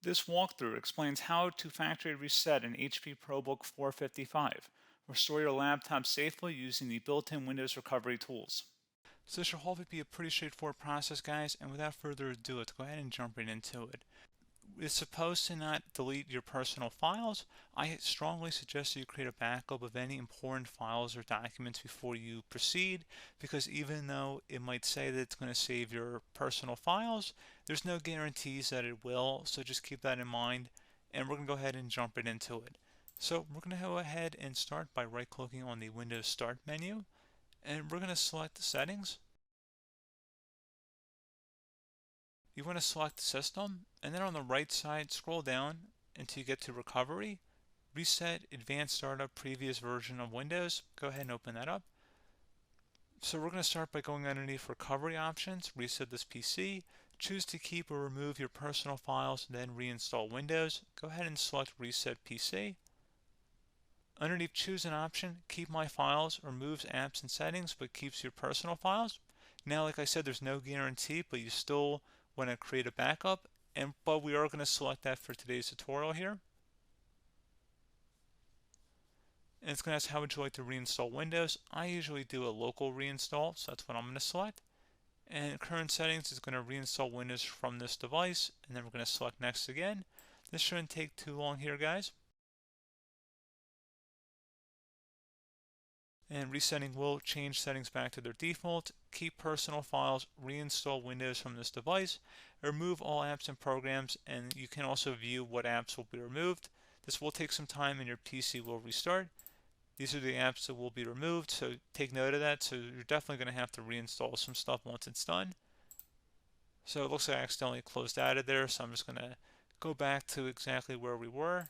This walkthrough explains how to factory reset an HP ProBook 455. Restore your laptop safely using the built-in Windows recovery tools. So this should hopefully be a pretty straightforward process, guys, and without further ado, let's go ahead and jump right into it. It's supposed to not delete your personal files. I strongly suggest that you create a backup of any important files or documents before you proceed, because even though it might say that it's going to save your personal files, there's no guarantees that it will, so just keep that in mind, and we're going to go ahead and jump right into it. So we're going to go ahead and start by right-clicking on the Windows Start menu, and we're going to select the settings. You want to select System, and then on the right side, scroll down until you get to Recovery. Reset Advanced Startup Previous Version of Windows. Go ahead and open that up. So we're going to start by going underneath Recovery Options, reset this PC. Choose to keep or remove your personal files, then reinstall Windows. Go ahead and select Reset PC. Underneath Choose an option, Keep My Files removes apps and settings but keeps your personal files. Now, like I said, there's no guarantee, but you still want to create a backup, but we are going to select that for today's tutorial here. And it's going to ask how would you like to reinstall Windows. I usually do a local reinstall, so that's what I'm going to select. And current settings is going to reinstall Windows from this device, and then we're going to select next again. This shouldn't take too long here, guys. And resetting will change settings back to their default, keep personal files, reinstall Windows from this device, remove all apps and programs, and you can also view what apps will be removed. This will take some time and your PC will restart. These are the apps that will be removed, so take note of that. So you're definitely going to have to reinstall some stuff once it's done. So it looks like I accidentally closed out of there, so I'm just going to go back to exactly where we were.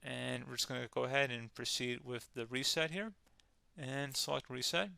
And we're just going to go ahead and proceed with the reset here and select reset.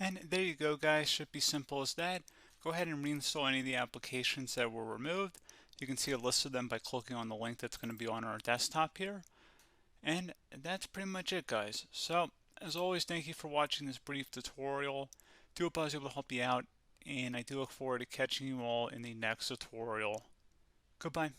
And there you go, guys. Should be simple as that. Go ahead and reinstall any of the applications that were removed. You can see a list of them by clicking on the link that's going to be on our desktop here. And that's pretty much it, guys. So, as always, thank you for watching this brief tutorial. Do hope I was able to help you out, and I do look forward to catching you all in the next tutorial. Goodbye.